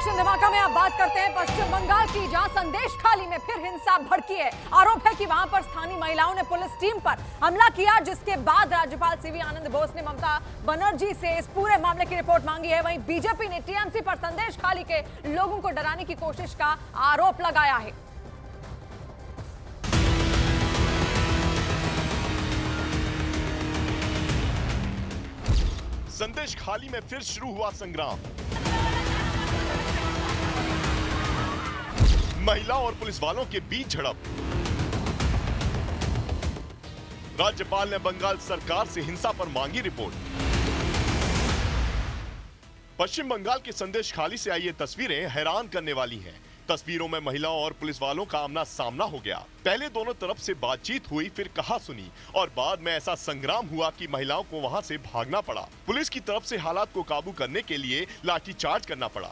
Election धमाका में आप बात करते हैं पश्चिम बंगाल की, जहां संदेश खाली में फिर हिंसा भड़की है। आरोप है कि वहां पर स्थानीय महिलाओं ने पुलिस टीम पर हमला किया, जिसके बाद राज्यपाल सीवी आनंद बोस ने ममता बनर्जी से इस पूरे मामले की रिपोर्ट मांगी है। वहीं बीजेपी ने टीएमसी पर संदेश खाली के लोगों को डराने की कोशिश का आरोप लगाया है। संदेश खाली में फिर शुरू हुआ संग्राम। महिला और पुलिस वालों के बीच झड़प। राज्यपाल ने बंगाल सरकार से हिंसा पर मांगी रिपोर्ट। पश्चिम बंगाल के संदेश खाली से आई ये तस्वीरें हैरान करने वाली हैं। तस्वीरों में महिलाओं और पुलिस वालों का आमना सामना हो गया। पहले दोनों तरफ से बातचीत हुई, फिर कहा सुनी और बाद में ऐसा संग्राम हुआ कि महिलाओं को वहां से भागना पड़ा। पुलिस की तरफ से हालात को काबू करने के लिए लाठीचार्ज करना पड़ा।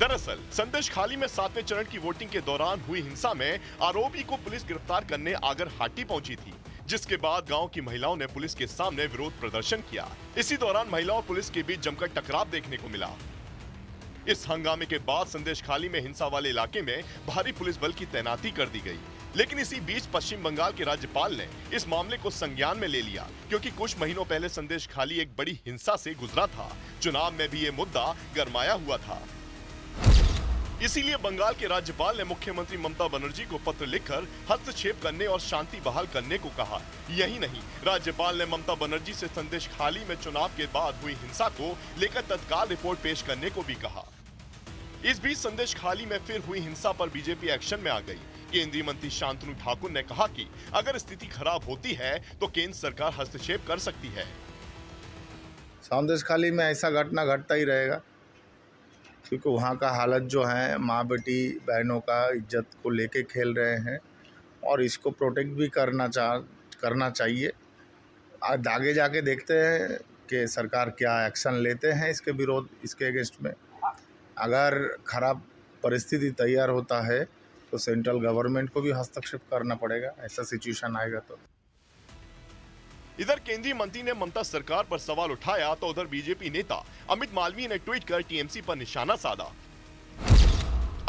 दरअसल संदेश खाली में 7वें चरण की वोटिंग के दौरान हुई हिंसा में आरोपी को पुलिस गिरफ्तार करने आगरहाटी पहुंची थी, जिसके बाद गांव की महिलाओं ने पुलिस के सामने विरोध प्रदर्शन किया। इसी दौरान महिलाओं और पुलिस के बीच जमकर टकराव देखने को मिला। इस हंगामे के बाद संदेश खाली में हिंसा वाले इलाके में भारी पुलिस बल की तैनाती कर दी गई। लेकिन इसी बीच पश्चिम बंगाल के राज्यपाल ने इस मामले को संज्ञान में ले लिया, क्योंकि कुछ महीनों पहले संदेश खाली एक बड़ी हिंसा से गुजरा था। चुनाव में भी ये मुद्दा गरमाया हुआ था। इसीलिए बंगाल के राज्यपाल ने मुख्यमंत्री ममता बनर्जी को पत्र लिखकर हस्तक्षेप करने और शांति बहाल करने को कहा। यही नहीं, राज्यपाल ने ममता बनर्जी से संदेश खाली में चुनाव के बाद हुई हिंसा को लेकर तत्काल रिपोर्ट पेश करने को भी कहा। इस बीच संदेश खाली में फिर हुई हिंसा पर बीजेपी एक्शन में आ गई। केंद्रीय मंत्री शांतनु ठाकुर ने कहा कि अगर स्थिति खराब होती है तो केंद्र सरकार हस्तक्षेप कर सकती है। संदेश खाली में ऐसा घटना घटता ही रहेगा, क्योंकि वहाँ का हालत जो है, माँ बेटी बहनों का इज्जत को लेके खेल रहे हैं और इसको प्रोटेक्ट भी करना चाहिए। आज आगे जाके देखते हैं कि सरकार क्या एक्शन लेते हैं इसके विरोध, इसके अगेंस्ट में। अगर खराब परिस्थिति तैयार होता है तो सेंट्रल गवर्नमेंट को भी हस्तक्षेप करना पड़ेगा, ऐसा सिचुएशन आएगा तो। इधर केंद्रीय मंत्री ने ममता सरकार पर सवाल उठाया तो उधर बीजेपी नेता अमित मालवीय ने ट्वीट कर टीएमसी पर निशाना साधा।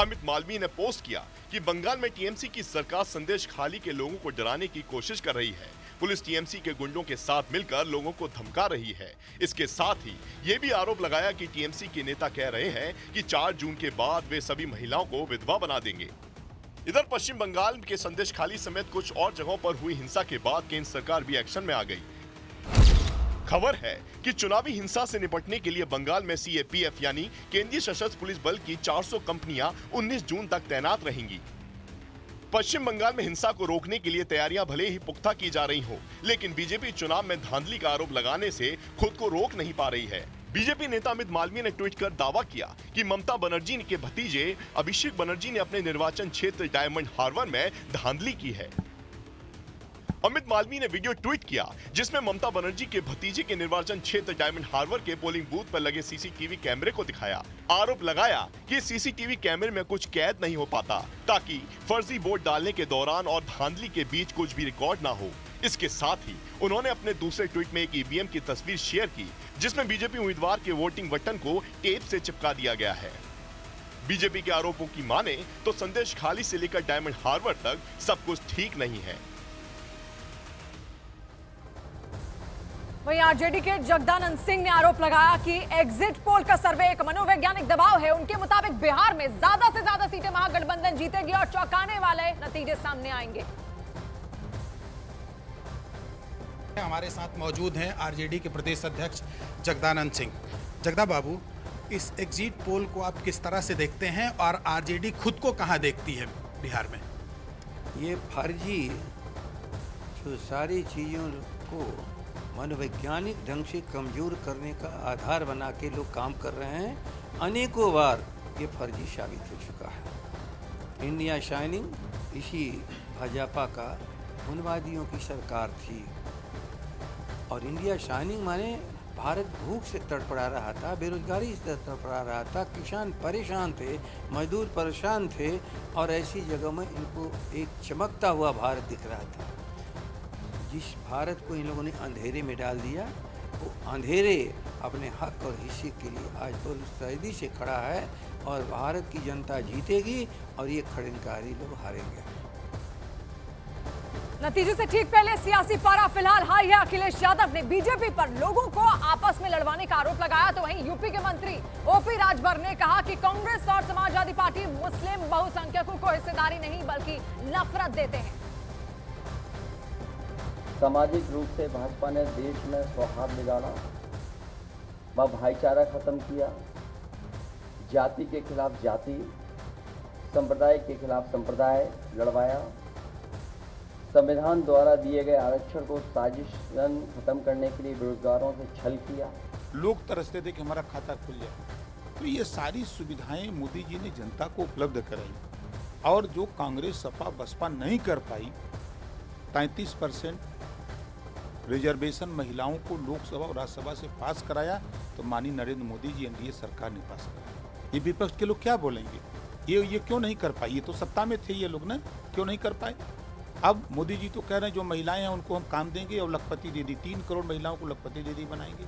अमित मालवीय ने पोस्ट किया कि बंगाल में टीएमसी की सरकार संदेश खाली के लोगों को डराने की कोशिश कर रही है। पुलिस टीएमसी के गुंडों के साथ मिलकर लोगों को धमका रही है। इसके साथ ही ये भी आरोप लगाया कि टीएमसी के नेता कह रहे हैं कि 4 जून के बाद वे सभी महिलाओं को विधवा बना देंगे। इधर पश्चिम बंगाल के संदेश खाली समेत कुछ और जगहों पर हुई हिंसा के बाद केंद्र सरकार भी एक्शन में आ गई। खबर है कि चुनावी हिंसा से निपटने के लिए बंगाल में सीएपीएफ यानी केंद्रीय सशस्त्र पुलिस बल की 400 कंपनियां 19 जून तक तैनात रहेंगी। पश्चिम बंगाल में हिंसा को रोकने के लिए तैयारियां भले ही पुख्ता की जा रही हो, लेकिन बीजेपी चुनाव में धांधली का आरोप लगाने से खुद को रोक नहीं पा रही है। बीजेपी नेता अमित मालवीय ने ट्वीट कर दावा किया कि ममता बनर्जी के भतीजे अभिषेक बनर्जी ने अपने निर्वाचन क्षेत्र डायमंड हार्बर में धांधली की है। अमित मालवीय ने वीडियो ट्वीट किया जिसमें ममता बनर्जी के भतीजे के निर्वाचन क्षेत्र डायमंड हार्बर के पोलिंग बूथ पर लगे सीसीटीवी कैमरे को दिखाया। आरोप लगाया कि सीसीटीवी कैमरे में कुछ कैद नहीं हो पाता, ताकि फर्जी वोट डालने के दौरान और धांधली के बीच कुछ भी रिकॉर्ड ना हो। इसके साथ ही उन्होंने अपने दूसरे ट्वीट में एक ईवीएम की तस्वीर शेयर की, जिसमें बीजेपी उम्मीदवार के वोटिंग बटन को टेप से चिपका दिया गया है। बीजेपी के आरोपों की माने तो संदेश खाली से लेकर डायमंड हार्बर तक सब कुछ ठीक नहीं है। वहीं आरजेडी के जगदानंद सिंह ने आरोप लगाया कि एग्जिट पोल का सर्वे एक मनोवैज्ञानिक दबाव है। उनके मुताबिक बिहार में ज्यादा से ज्यादा सीटें महागठबंधन जीतेगी और चौंकाने वाले नतीजे सामने आएंगे। हमारे साथ मौजूद हैं आरजेडी के प्रदेश अध्यक्ष जगदानंद सिंह। जगदा बाबू, इस एग्जिट पोल को आप किस तरह से देखते हैं और आरजेडी खुद को कहां देखती है बिहार में? ये फर्जी जो सारी चीज़ों को मनोवैज्ञानिक ढंग से कमज़ोर करने का आधार बना के लोग काम कर रहे हैं, अनेकों बार ये फर्जी साबित हो चुका है। इंडिया शाइनिंग इसी भाजपा का उन्मादियों की सरकार थी और इंडिया शाइनिंग माने भारत भूख से तड़पड़ा रहा था, बेरोजगारी से तड़पड़ा रहा था, किसान परेशान थे, मजदूर परेशान थे और ऐसी जगह में इनको एक चमकता हुआ भारत दिख रहा था। जिस भारत को इन लोगों ने अंधेरे में डाल दिया वो अंधेरे अपने हक और हिस्से के लिए आज पुरस्कारिता से खड़ा है और भारत की जनता जीतेगी और ये खड़ंकारी लोग हारेंगे। नतीजे से ठीक पहले सियासी पारा फिलहाल हाई है। अखिलेश यादव ने बीजेपी पर लोगों को आपस में लड़वाने का आरोप लगाया, तो वहीं यूपी के मंत्री ओपी राजभर ने कहा कि कांग्रेस और समाजवादी पार्टी मुस्लिम बहुसंख्यकों को हिस्सेदारी नहीं बल्कि नफरत देते हैं। सामाजिक रूप से भाजपा ने देश में सौहार्द बिगाड़ा, व भाईचारा खत्म किया, जाति के खिलाफ जाति, संप्रदाय के खिलाफ संप्रदाय लड़वाया, संविधान द्वारा दिए गए आरक्षण को साजिशन खत्म करने के लिए बेरोजगारों से छल किया। लोग तरसते थे कि हमारा खाता खुल जाए, तो ये सारी सुविधाएं मोदी जी ने जनता को उपलब्ध कराई और जो कांग्रेस सपा बसपा नहीं कर पाई, 33% रिजर्वेशन महिलाओं को लोकसभा और राज्यसभा से पास कराया, तो माननीय नरेंद्र मोदी जी एनडीए सरकार ने पास कराया। ये विपक्ष के लोग क्या बोलेंगे, ये क्यों नहीं कर पाई? ये तो सत्ता में थे ये लोग ना, क्यों नहीं कर पाए? अब मोदी जी तो कह रहे हैं जो महिलाएं हैं उनको हम काम देंगे और लखपति दे दी, 3 करोड़ महिलाओं को लखपति दे दी बनाएंगे।